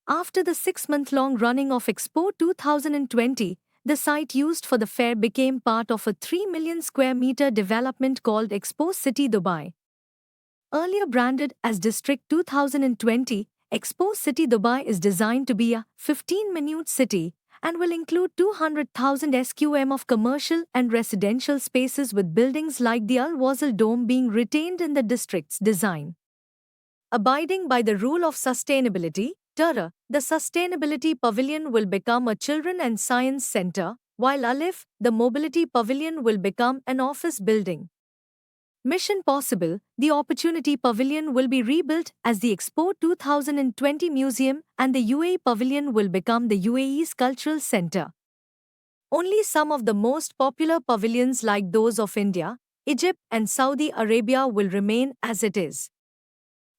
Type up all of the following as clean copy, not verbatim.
After the 6-month-long running of Expo 2020, the site used for the fair became part of a 3 million square meter development called Expo City Dubai. Earlier branded as District 2020, Expo City Dubai is designed to be a 15-minute city and will include 200,000 SQM of commercial and residential spaces, with buildings like the Al Wasl Dome being retained in the district's design. Abiding by the rule of sustainability, TERA, the Sustainability Pavilion will become a children and science center, while ALIF, the Mobility Pavilion, will become an office building. Mission Possible, the Opportunity Pavilion, will be rebuilt as the Expo 2020 Museum, and the UAE Pavilion will become the UAE's cultural center. Only some of the most popular pavilions like those of India, Egypt and Saudi Arabia will remain as it is.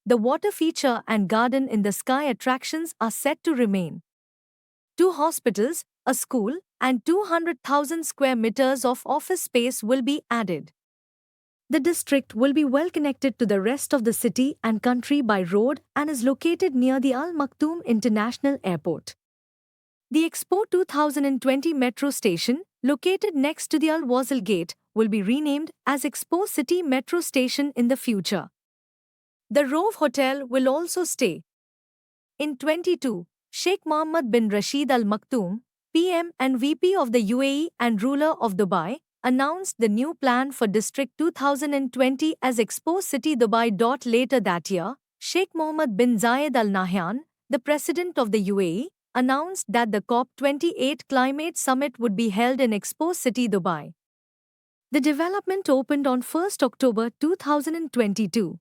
The water feature and garden in the sky attractions are set to remain. 2 hospitals, a school, and 200,000 square meters of office space will be added. The district will be well connected to the rest of the city and country by road and is located near the Al Maktoum International Airport. The Expo 2020 metro station, located next to the Al Wasl Gate, will be renamed as Expo City Metro Station in the future. The Rove Hotel will also stay. In 22, Sheikh Mohammed bin Rashid Al Maktoum, PM and VP of the UAE and ruler of Dubai, announced the new plan for District 2020 as Expo City Dubai. Later that year, Sheikh Mohammed bin Zayed Al Nahyan, the president of the UAE, announced that the COP28 climate summit would be held in Expo City Dubai. The development opened on 1 October 2022.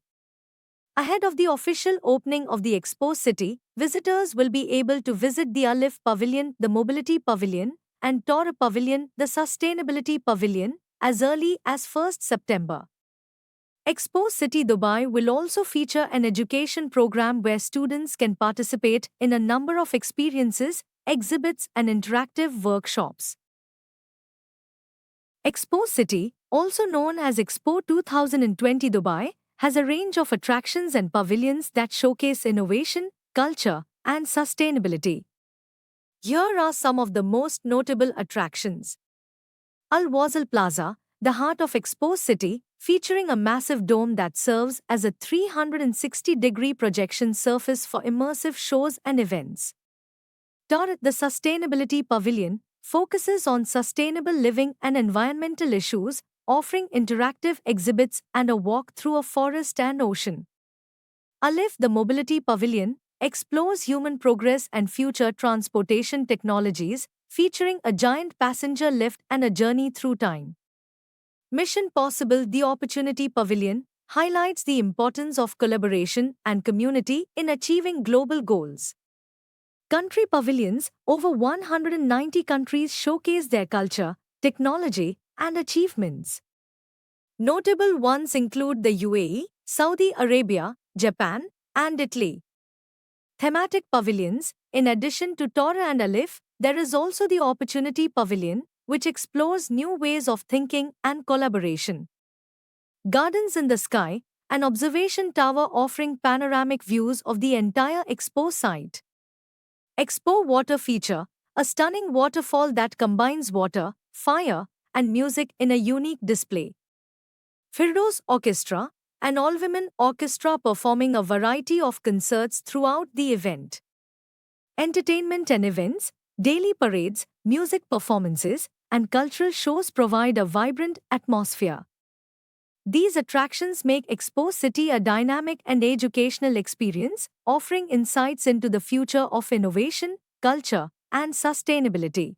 Ahead of the official opening of the Expo City, visitors will be able to visit the ALIF Pavilion, the Mobility Pavilion, and TERA Pavilion, the Sustainability Pavilion, as early as 1 September. Expo City Dubai will also feature an education program where students can participate in a number of experiences, exhibits, and interactive workshops. Expo City, also known as Expo 2020 Dubai, has a range of attractions and pavilions that showcase innovation, culture, and sustainability. Here are some of the most notable attractions. Al Wasl Plaza, the heart of Expo City, featuring a massive dome that serves as a 360-degree projection surface for immersive shows and events. TERA, the Sustainability Pavilion, focuses on sustainable living and environmental issues, offering interactive exhibits and a walk through a forest and ocean. ALIF, the Mobility Pavilion, explores human progress and future transportation technologies, featuring a giant passenger lift and a journey through time. Mission Possible, the Opportunity Pavilion, highlights the importance of collaboration and community in achieving global goals. Country pavilions, over 190 countries showcase their culture, technology, and achievements. Notable ones include the UAE, Saudi Arabia, Japan, and Italy. Thematic pavilions, in addition to TERA and ALIF, there is also the Opportunity Pavilion, which explores new ways of thinking and collaboration. Gardens in the Sky, an observation tower offering panoramic views of the entire Expo site. Expo Water Feature, a stunning waterfall that combines water, fire, and music in a unique display. Firdaus Orchestra, an all-women orchestra performing a variety of concerts throughout the event. Entertainment and events, daily parades, music performances, and cultural shows provide a vibrant atmosphere. These attractions make Expo City a dynamic and educational experience, offering insights into the future of innovation, culture, and sustainability.